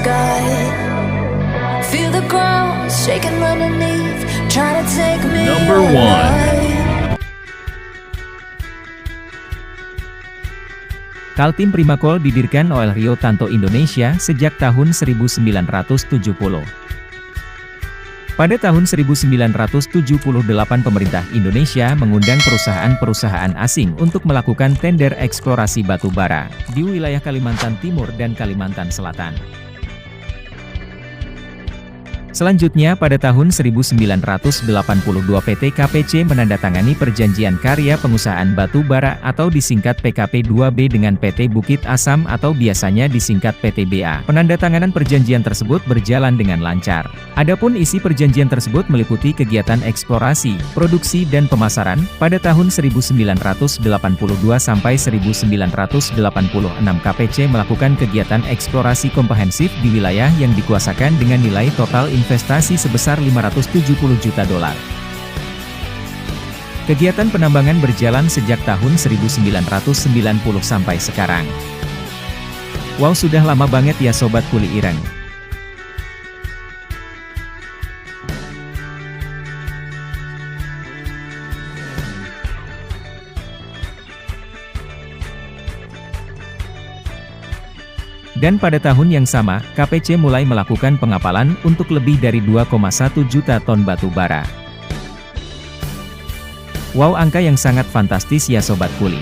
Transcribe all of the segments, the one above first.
sky. Feel the ground shaking underneath, trying to take me Number one. alive. Kaltim Primakol didirikan oleh Rio Tanto Indonesia sejak tahun 1970. Pada tahun 1978 pemerintah Indonesia mengundang perusahaan-perusahaan asing untuk melakukan tender eksplorasi batu bara di wilayah Kalimantan Timur dan Kalimantan Selatan. Selanjutnya pada tahun 1982 PT KPC menandatangani Perjanjian Karya Pengusahaan Batu Bara atau disingkat PKP-2B dengan PT Bukit Asam atau biasanya disingkat PTBA. Penandatanganan perjanjian tersebut berjalan dengan lancar. Adapun isi perjanjian tersebut meliputi kegiatan eksplorasi, produksi dan pemasaran. Pada tahun 1982 sampai 1986 KPC melakukan kegiatan eksplorasi komprehensif di wilayah yang dikuasakan dengan nilai total investasi sebesar 570 juta dolar. Kegiatan penambangan berjalan sejak tahun 1990 sampai sekarang. Wow, sudah lama banget ya Sobat Kuli Ireng. Dan pada tahun yang sama, KPC mulai melakukan pengapalan untuk lebih dari 2,1 juta ton batu bara. Wow, angka yang sangat fantastis ya Sobat Kuli.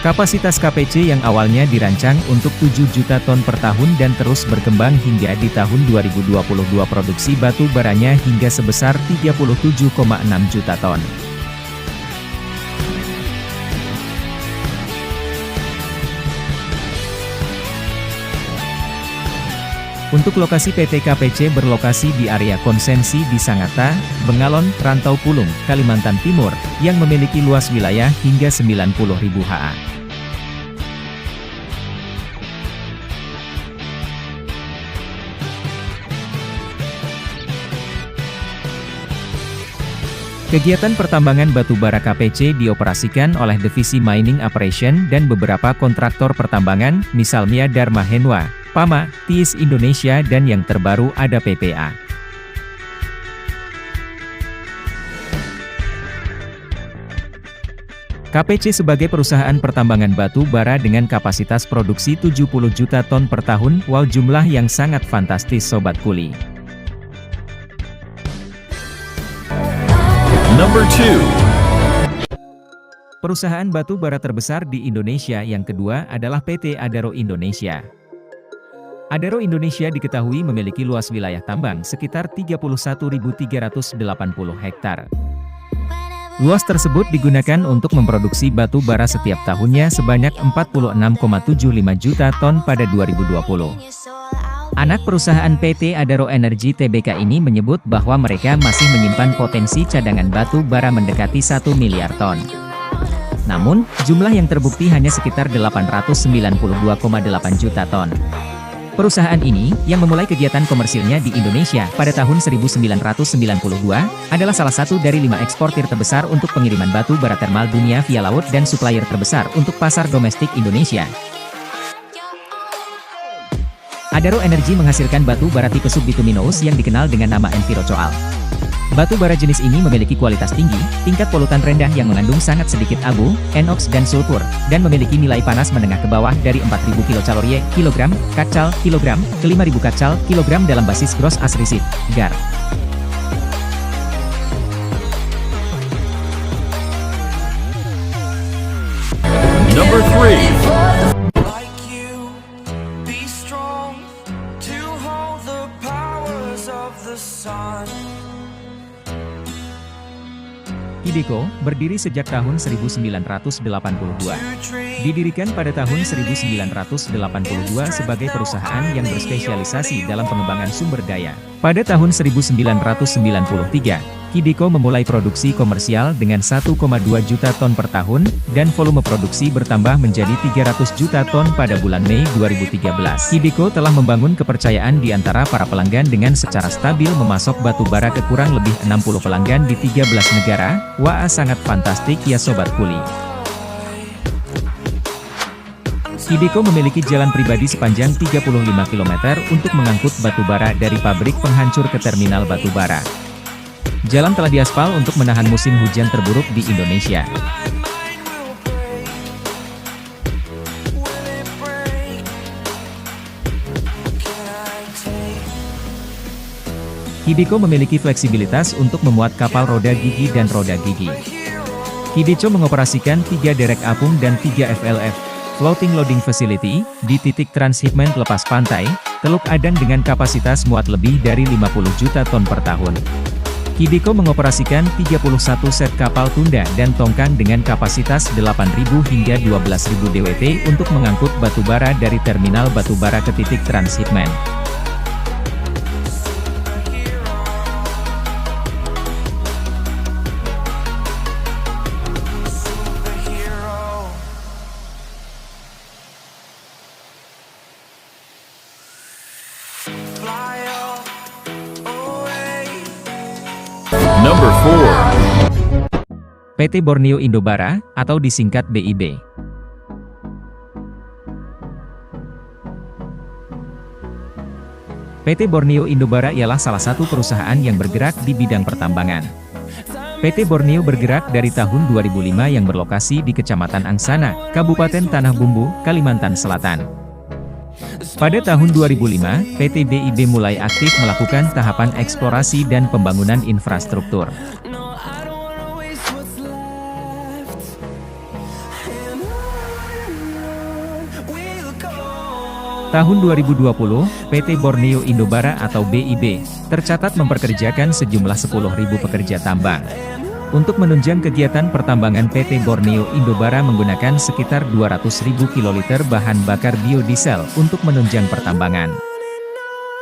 Kapasitas KPC yang awalnya dirancang untuk 7 juta ton per tahun dan terus berkembang hingga di tahun 2022 produksi batu baranya hingga sebesar 37,6 juta ton. Untuk lokasi PT KPC berlokasi di area konsensi di Sangatta, Bengalon, Rantau Pulung, Kalimantan Timur, yang memiliki luas wilayah hingga 90.000 ha. Kegiatan pertambangan batu bara KPC dioperasikan oleh Divisi Mining Operation dan beberapa kontraktor pertambangan, misalnya Dharma Henwa, Pama, TIS Indonesia dan yang terbaru ada PPA. KPC sebagai perusahaan pertambangan batu bara dengan kapasitas produksi 70 juta ton per tahun, wow, jumlah yang sangat fantastis Sobat Kuli. Number 2. Perusahaan batu bara terbesar di Indonesia yang kedua adalah PT Adaro Indonesia. Adaro Indonesia diketahui memiliki luas wilayah tambang sekitar 31.380 hektar. Luas tersebut digunakan untuk memproduksi batu bara setiap tahunnya sebanyak 46,75 juta ton pada 2020. Anak perusahaan PT Adaro Energy Tbk ini menyebut bahwa mereka masih menyimpan potensi cadangan batu bara mendekati 1 miliar ton. Namun, jumlah yang terbukti hanya sekitar 892,8 juta ton. Perusahaan ini, yang memulai kegiatan komersilnya di Indonesia pada tahun 1992, adalah salah satu dari 5 eksportir terbesar untuk pengiriman batu bara termal dunia via laut dan supplier terbesar untuk pasar domestik Indonesia. Adaro Energy menghasilkan batu bara tipe subbituminous yang dikenal dengan nama Envirocoal. Batu bara jenis ini memiliki kualitas tinggi, tingkat polutan rendah yang mengandung sangat sedikit abu, NOx dan sulfur, dan memiliki nilai panas menengah ke bawah dari 4.000 kilocalorie kilogram, kacal, kilogram, ke 5.000 kacal, kilogram dalam basis gross asrisit, GAR. Number 3. Kideko, berdiri sejak tahun 1982. Didirikan pada tahun 1982 sebagai perusahaan yang berspesialisasi dalam pengembangan sumber daya. Pada tahun 1993, Kideko memulai produksi komersial dengan 1,2 juta ton per tahun, dan volume produksi bertambah menjadi 300 juta ton pada bulan Mei 2013. Kideko telah membangun kepercayaan di antara para pelanggan dengan secara stabil memasok batu bara ke kurang lebih 60 pelanggan di 13 negara. Wah, sangat fantastik ya Sobat Kuli. Hibiko memiliki jalan pribadi sepanjang 35 km untuk mengangkut batu bara dari pabrik penghancur ke terminal batu bara. Jalan telah diaspal untuk menahan musim hujan terburuk di Indonesia. Hibiko memiliki fleksibilitas untuk memuat kapal roda gigi dan roda gigi. Hibiko mengoperasikan 3 derek apung dan 3 FLF, Floating Loading Facility, di titik transhipment lepas pantai, Teluk Adan dengan kapasitas muat lebih dari 50 juta ton per tahun. Hibiko mengoperasikan 31 set kapal tunda dan tongkang dengan kapasitas 8.000 hingga 12.000 DWT untuk mengangkut batu bara dari terminal batu bara ke titik transhipment. Number 4. PT Borneo Indobara, atau disingkat BIB. PT Borneo Indobara ialah salah satu perusahaan yang bergerak di bidang pertambangan. PT Borneo bergerak dari tahun 2005 yang berlokasi di Kecamatan Angsana, Kabupaten Tanah Bumbu, Kalimantan Selatan. Pada tahun 2005, PT BIB mulai aktif melakukan tahapan eksplorasi dan pembangunan infrastruktur. Tahun 2020, PT Borneo Indobara atau BIB, tercatat memperkerjakan sejumlah 10.000 pekerja tambang. Untuk menunjang kegiatan pertambangan PT Borneo Indobara menggunakan sekitar 200.000 kiloliter bahan bakar biodiesel untuk menunjang pertambangan.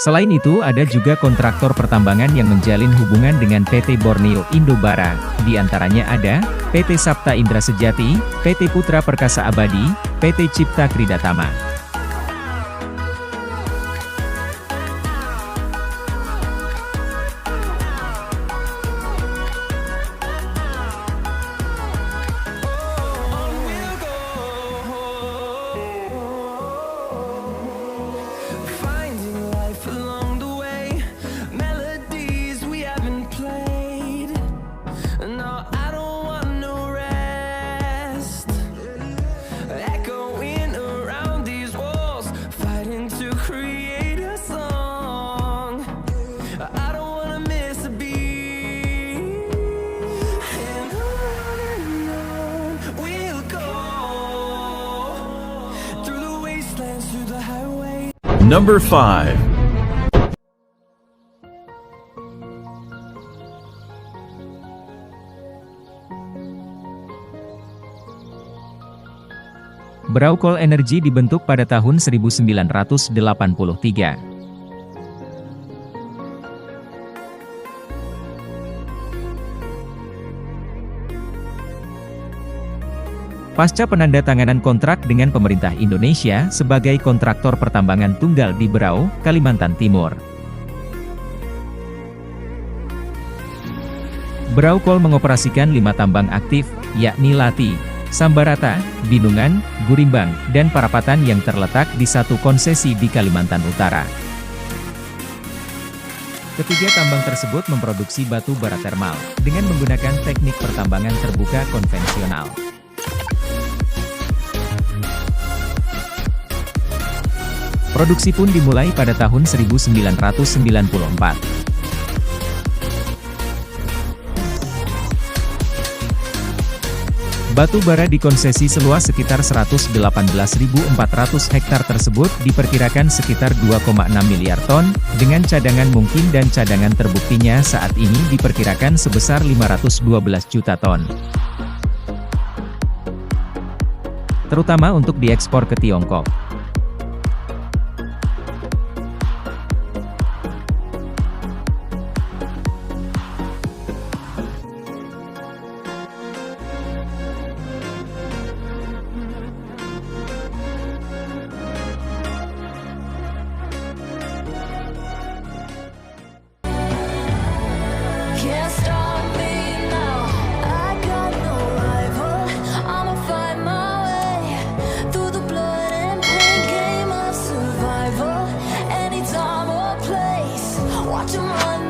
Selain itu ada juga kontraktor pertambangan yang menjalin hubungan dengan PT Borneo Indobara, di antaranya ada PT Sapta Indra Sejati, PT Putra Perkasa Abadi, PT Cipta Kridatama. Number 5. Brau Coal Energy dibentuk pada tahun 1983. Pasca penandatanganan kontrak dengan pemerintah Indonesia sebagai kontraktor pertambangan tunggal di Berau, Kalimantan Timur. Brau Coal mengoperasikan 5 tambang aktif, yakni Lati, Sambarata, Binungan, Gurimbang, dan Parapatan yang terletak di satu konsesi di Kalimantan Utara. Ketiga tambang tersebut memproduksi batu bara termal, dengan menggunakan teknik pertambangan terbuka konvensional. Produksi pun dimulai pada tahun 1994. Batu bara dikonsesi seluas sekitar 118.400 hektar tersebut diperkirakan sekitar 2,6 miliar ton, dengan cadangan mungkin dan cadangan terbuktinya saat ini diperkirakan sebesar 512 juta ton. Terutama untuk diekspor ke Tiongkok. Can't stop me now. I got no rival. I'ma fight my way through the blood and watch 'em run.